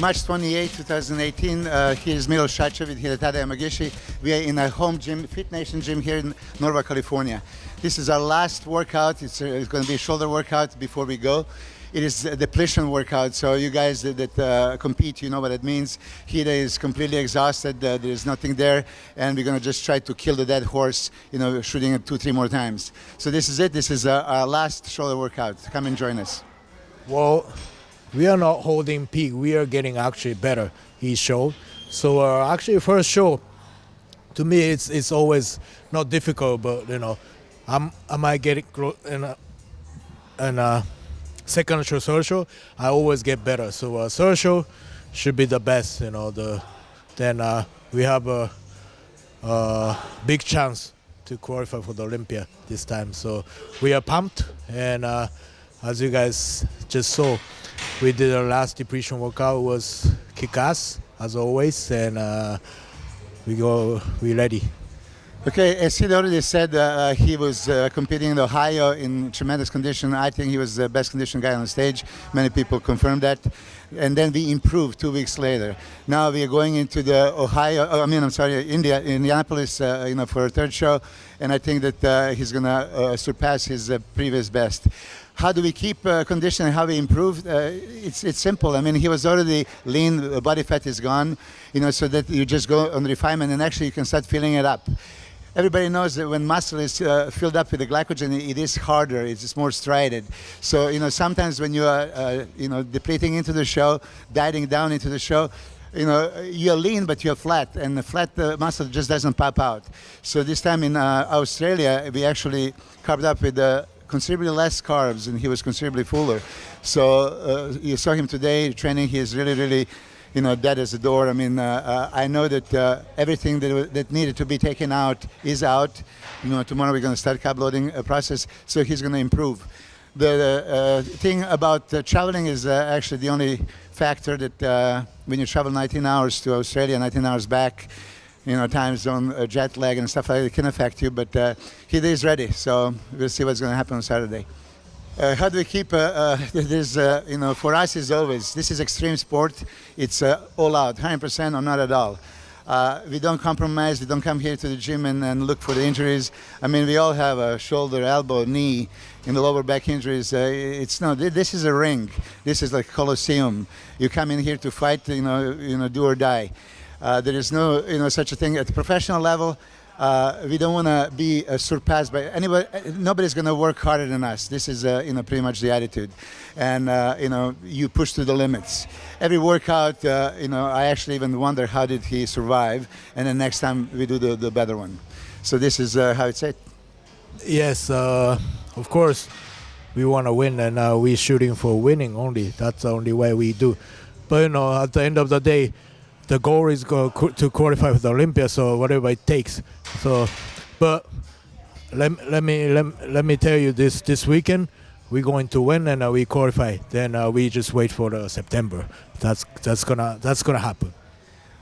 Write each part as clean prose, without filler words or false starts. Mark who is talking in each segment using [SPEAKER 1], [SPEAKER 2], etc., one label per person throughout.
[SPEAKER 1] March 28, 2018. Here is Milos Šarčev with Hidetada Yamagishi. We are in a home gym, Fit Nation gym here in Norva, California. This is our last workout. It's going to be a shoulder workout before we go. It is a depletion workout, so you guys that compete, you know what it means. Hida is completely exhausted, there is nothing there, and we're going to just try to kill the dead horse, you know, shooting it 2-3 more times. So this is it. This is our last shoulder workout. Come and join us.
[SPEAKER 2] Well, we are not holding peak. We are getting actually better each show. So actually first show, to me, it's always not difficult, but, you know, I might get it in second show, third show, I always get better. So third show should be the best, you know. Then we have a big chance to qualify for the Olympia this time. So we are pumped, and as you guys just saw, we did our last depletion workout. It was kick-ass as always, and we ready.
[SPEAKER 1] Okay, as he already said, he was competing in Ohio in tremendous condition. I think he was the best conditioned guy on the stage. Many people confirmed that. And then we improved 2 weeks later. Now we are going into the Indianapolis, you know, for a third show. And I think that he's going to surpass his previous best. How do we keep condition and how we improve? It's simple. I mean, he was already lean, body fat is gone, you know, so that you just go on refinement and actually you can start filling it up. Everybody knows that when muscle is filled up with the glycogen, it is harder, it's more strided. So, you know, sometimes when you are, you know, depleting into the show, dieting down into the show, you know, you're lean, but you're flat, and the flat muscle just doesn't pop out. So this time in Australia, we actually carved up with considerably less carbs, and he was considerably fuller. So you saw him today training. He is really, really, you know, dead as a door. I mean, I know that everything that needed to be taken out is out. You know, tomorrow we're going to start carb loading process, so he's going to improve. The thing about traveling is actually the only factor that when you travel 19 hours to Australia, 19 hours back, you know, time zone, jet lag and stuff like that, it can affect you, but he is ready, so we'll see what's going to happen on Saturday. How do we keep this, you know, for us is always, this is extreme sport, it's all out, 100% or not at all. We don't compromise, we don't come here to the gym and look for the injuries. I mean, we all have a shoulder, elbow, knee, in the lower back injuries. It's no, this is a ring. This is like Colosseum. You come in here to fight, you know, do or die. There is no, you know, such a thing at the professional level. We don't want to be surpassed by anybody. Nobody's going to work harder than us. This is, you know, pretty much the attitude. And, you know, you push to the limits. Every workout, you know, I actually even wonder how did he survive. And then next time we do the better one. So this is how it's said.
[SPEAKER 2] Yes, of course, we want to win, and we're shooting for winning only. That's the only way we do. But, you know, at the end of the day, the goal is to qualify for the Olympia, so whatever it takes. So, but let me tell you, this weekend we're going to win and we qualify. Then we just wait for the September. That's gonna happen.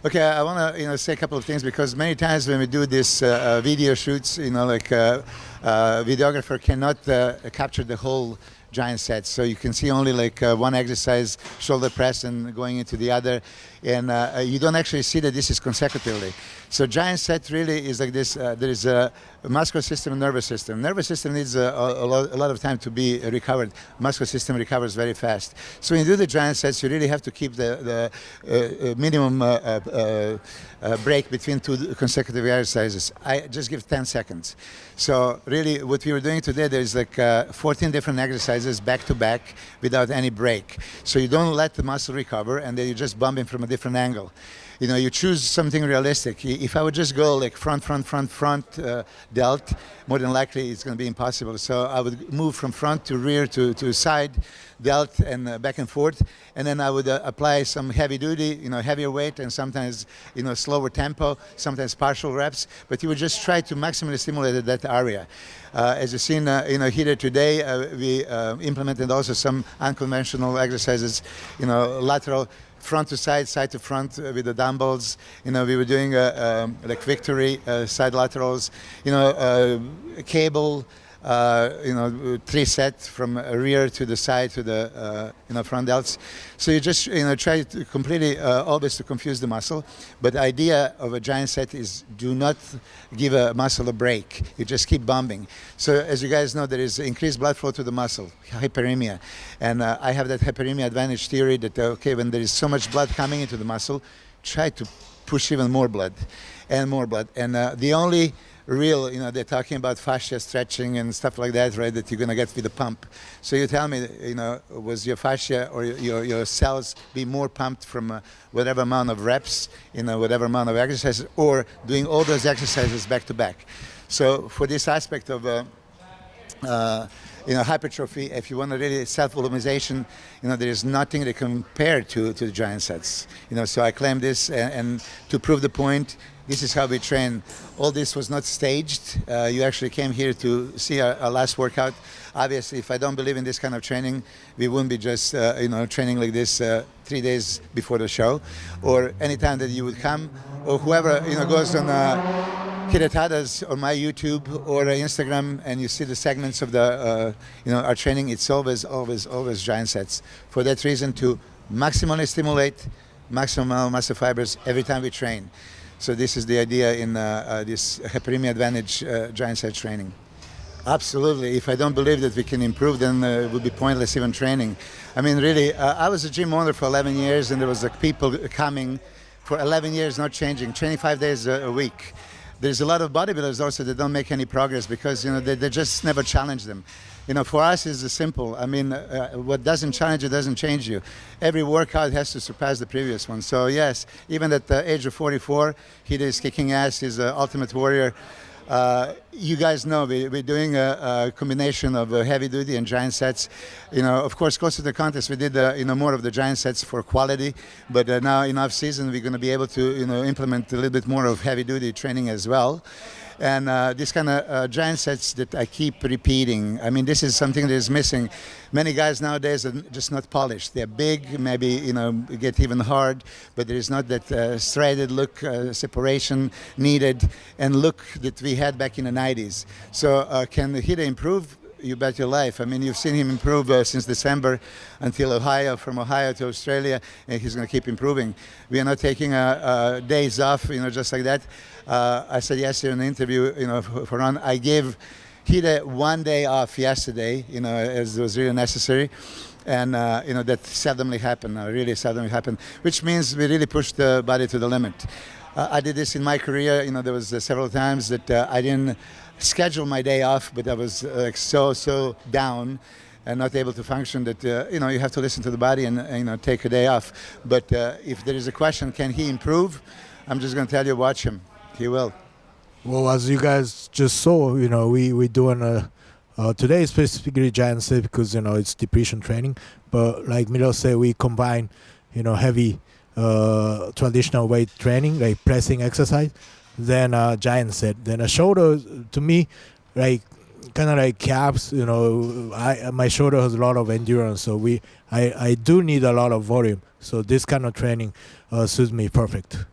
[SPEAKER 1] Okay, I want to, you know, say a couple of things, because many times when we do this video shoots, you know, like videographer cannot capture the whole giant sets, so you can see only like one exercise, shoulder press, and going into the other, and you don't actually see that this is consecutively. So giant set really is like this. There is a muscular system and nervous system. Nervous system needs a lot of time to be recovered. Muscular system recovers very fast. So when you do the giant sets, you really have to keep the minimum break between two consecutive exercises. I just give 10 seconds. So really what we were doing today, there's like 14 different exercises back to back without any break. So you don't let the muscle recover, and then you just bump in from a different angle. You know, you choose something realistic. If I would just go like front delt, more than likely it's going to be impossible. So I would move from front to rear to side delt and back and forth, and then I would apply some heavy duty, you know, heavier weight, and sometimes, you know, slower tempo, sometimes partial reps, but you would just try to maximally stimulate that area. As you've seen, you know, here today, we implemented also some unconventional exercises, you know, lateral, front to side, side to front with the dumbbells. You know, we were doing like victory, side laterals, you know, cable, 3 sets from rear to the side to the front delts. So you just try to completely always to confuse the muscle. But the idea of a giant set is do not give a muscle a break. You just keep bombing. So as you guys know, there is increased blood flow to the muscle, hyperemia, and I have that hyperemia advantage theory that when there is so much blood coming into the muscle, try to push even more blood and more blood. And the only real, they're talking about fascia stretching and stuff like that, right, that you're going to get with the pump. So you tell me, was your fascia or your cells be more pumped from whatever amount of reps, whatever amount of exercises, or doing all those exercises back to back? So for this aspect of hypertrophy, if you want to really self-volumization, there is nothing to compare to the giant sets. So I claim this, and to prove the point, this is how we train. All this was not staged. You actually came here to see our last workout. Obviously, if I don't believe in this kind of training, we wouldn't be just training like this 3 days before the show, or any time that you would come, or whoever goes on Hidetadas or my YouTube or Instagram, and you see the segments of the our training. It's always giant sets. For that reason, to maximally stimulate maximum muscle fibers every time we train. So this is the idea in this hyperemia advantage giant set training. Absolutely. If I don't believe that we can improve, then it would be pointless even training. I mean, really, I was a gym owner for 11 years, and there was people coming for 11 years not changing, 25 days a week. There's a lot of bodybuilders also that don't make any progress because they just never challenge them. For us it's simple. I mean, what doesn't challenge you doesn't change you. Every workout has to surpass the previous one. So yes, even at the age of 44, he is kicking ass. He's an ultimate warrior. You guys know we're doing a combination of heavy duty and giant sets. Of course, close to the contest, we did more of the giant sets for quality. But now in off season, we're going to be able to implement a little bit more of heavy duty training as well. And this kind of giant sets that I keep repeating. I mean, this is something that is missing. Many guys nowadays are just not polished. They're big, maybe get even hard, but there is not that striated look, separation needed, and look that we had back in the 90s. So can Hide improve? You bet your life. I mean, you've seen him improve since December until Ohio, from Ohio to Australia, and he's going to keep improving. We are not taking days off, just like that. I said yesterday in the interview, for Ron, I gave Hide 1 day off yesterday, as it was really necessary. And, that seldomly happened, really seldomly happened, which means we really pushed the body to the limit. I did this in my career. There was several times that I didn't schedule my day off, but I was so down and not able to function that, you have to listen to the body and, take a day off. But if there is a question, can he improve? I'm just going to tell you, watch him. He will.
[SPEAKER 2] Well, as you guys just saw, we're doing today specifically giant set because, it's depletion training. But like Miloš said, we combine, heavy traditional weight training, like pressing exercise, then giant set. Then a shoulder, to me, like kind of like calves, my shoulder has a lot of endurance. So I do need a lot of volume. So this kind of training suits me perfect.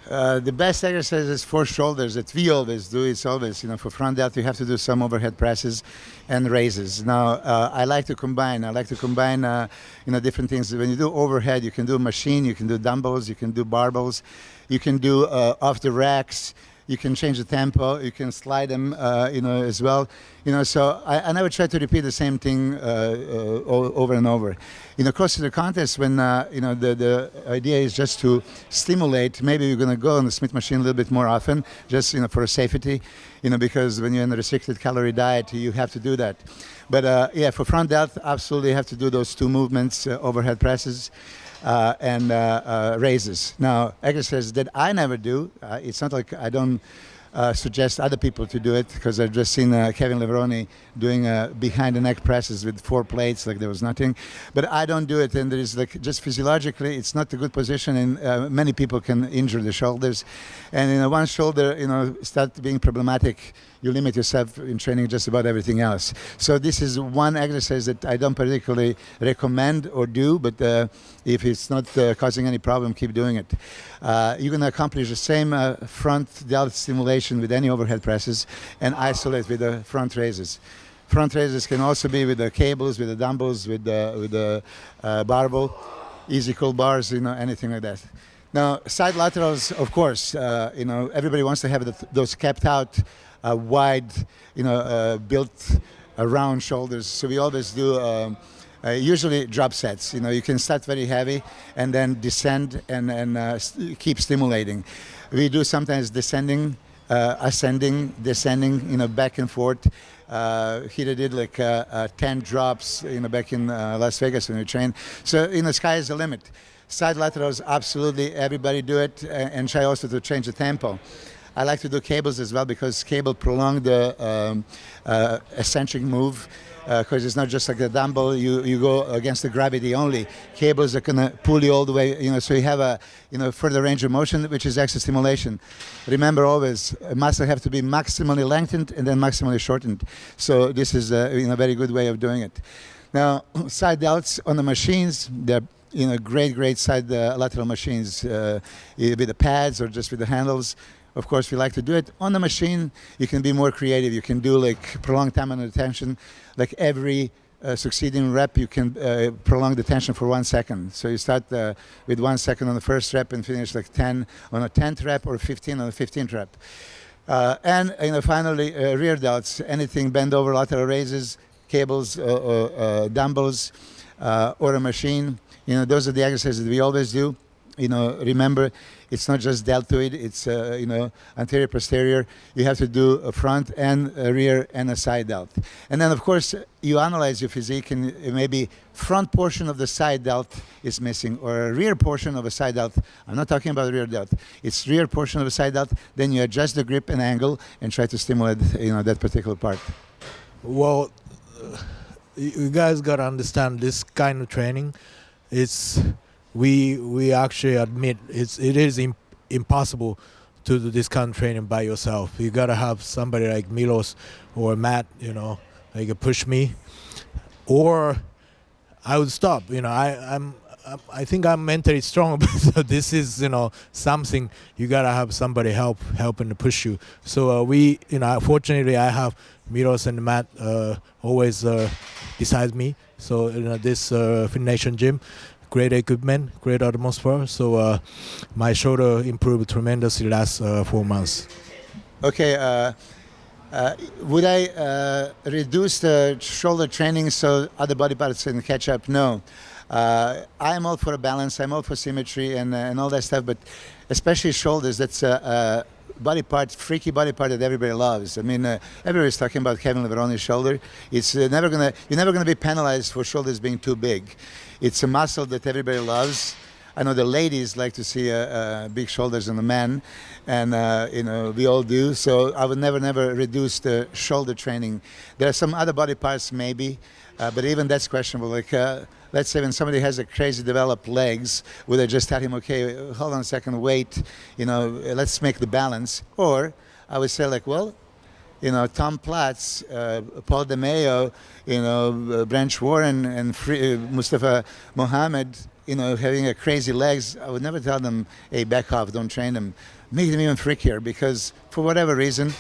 [SPEAKER 1] The best exercises for shoulders that we always do is always, for front delt, you have to do some overhead presses and raises. Now, I like to combine, different things. When you do overhead, you can do machine, you can do dumbbells, you can do barbells, you can do off the racks, you can change the tempo, you can slide them, as well. So I never try to repeat the same thing over and over. Close to the contest, when the idea is just to stimulate. Maybe you're going to go on the Smith machine a little bit more often, just for safety. Because when you're in a restricted calorie diet, you have to do that. But for front delt, absolutely you have to do those two movements: overhead presses and raises. Now, exercises that I never do. It's not like I don't suggest other people to do it, because I've just seen Kevin Levroni doing behind the neck presses with 4 plates like there was nothing. But I don't do it, and there is just physiologically it's not a good position, and many people can injure the shoulders. And one shoulder, start being problematic, you limit yourself in training just about everything else. So this is one exercise that I don't particularly recommend or do, but if it's not causing any problem, keep doing it. You're going to accomplish the same front delt stimulation with any overhead presses and isolate with the front raises. Front raises can also be with the cables, with the dumbbells, with the barbell, easy curl bars, anything like that. Now, side laterals, of course, everybody wants to have those kept out, wide, built round shoulders. So we always do usually drop sets. You can start very heavy and then descend and keep stimulating. We do sometimes descending, ascending, descending, back and forth. Hida did like 10 drops, back in Las Vegas when we trained. So, sky is the limit. Side laterals, absolutely, everybody do it, and try also to change the tempo. I like to do cables as well because cable prolong the eccentric move because it's not just like a dumbbell, you go against the gravity only. Cables are going to pull you all the way, so you have a further range of motion, which is extra stimulation. Remember always, muscle have to be maximally lengthened and then maximally shortened. So this is a very good way of doing it. Now, side delts on the machines, they're great side lateral machines, either with the pads or just with the handles. Of course, we like to do it. On the machine, you can be more creative. You can do like prolonged time under tension. Like every succeeding rep, you can prolong the tension for 1 second. So you start with 1 second on the first rep and finish like 10 on a 10th rep or 15 on the 15th rep. And finally, rear delts, anything bend over lateral raises, cables, dumbbells, or a machine. Those are the exercises that we always do. Remember, it's not just deltoid, it's, anterior, posterior. You have to do a front and a rear and a side delt. And then, of course, you analyze your physique and maybe front portion of the side delt is missing or a rear portion of a side delt. I'm not talking about rear delt. It's rear portion of a side delt. Then you adjust the grip and angle and try to stimulate, that particular part.
[SPEAKER 2] Well, you guys got to understand this kind of training. We actually admit it is impossible to do this kind of training by yourself. You gotta have somebody like Milos or Matt, like push me, or I would stop. I think I'm mentally strong, but this is something you gotta have somebody helping to push you. So fortunately I have Milos and Matt always beside me. So this Fit Nation gym, great equipment, great atmosphere. So my shoulder improved tremendously last 4 months.
[SPEAKER 1] Okay, would I reduce the shoulder training so other body parts can catch up? No. I'm all for a balance, I'm all for symmetry and all that stuff, but especially shoulders, that's a body part, freaky body part that everybody loves. I mean, everybody's talking about Kevin Leveroni's shoulder. It's you're never gonna be penalized for shoulders being too big. It's a muscle that everybody loves. I know the ladies like to see big shoulders in the men, and we all do. So I would never reduce the shoulder training. There are some other body parts maybe, but even that's questionable. Like let's say when somebody has a crazy developed legs, would I just tell him, okay, hold on a second, wait, let's make the balance? Or I would say like, well, Tom Platz, Paul DeMeo, Branch Warren and Mustafa Mohammed, having a crazy legs, I would never tell them, hey, back off, don't train them. Make them even freakier because for whatever reason,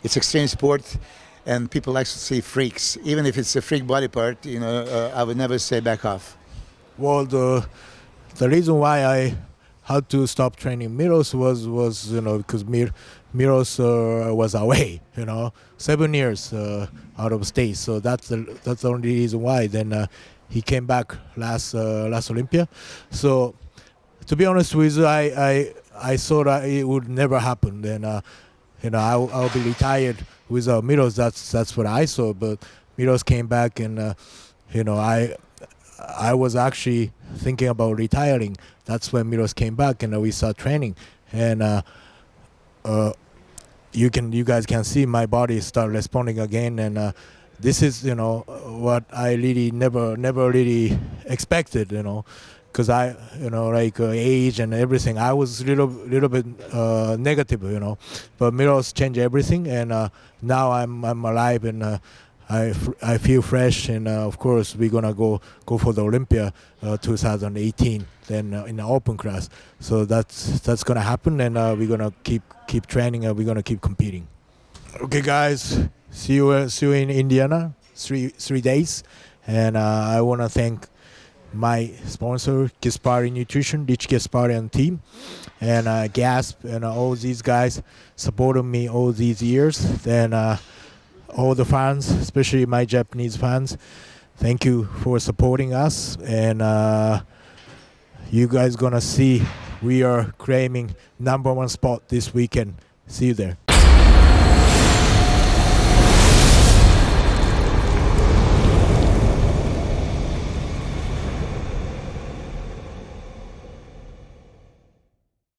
[SPEAKER 1] it's extreme sport and people like to see freaks. Even if it's a freak body part, I would never say back off.
[SPEAKER 2] Well, the reason why I had to stop training Milos was because Milos was away, 7 years out of state. So that's the only reason why. Then he came back last Olympia. So to be honest with you, I thought that it would never happen. Then I'll be retired without Milos. That's what I saw. But Milos came back, and I was actually thinking about retiring. That's when Milos came back, and we started training. And you guys can see my body start responding again, and this is what I really never really expected. because I, like age and everything, I was little bit negative, But Milos changed everything, and now I'm alive, and I feel fresh, and of course we're gonna go for the Olympia 2018, then in the open class. So that's gonna happen, and we're gonna keep training, and we're gonna keep competing. Okay, guys, see you in Indiana, 3 days, and I wanna thank my sponsor, Gaspari Nutrition, Rich Gaspari and team, and Gasp, and all these guys supported me all these years. Then all the fans, especially my Japanese fans, thank you for supporting us. And you guys gonna see we are claiming #1 spot this weekend. See you there.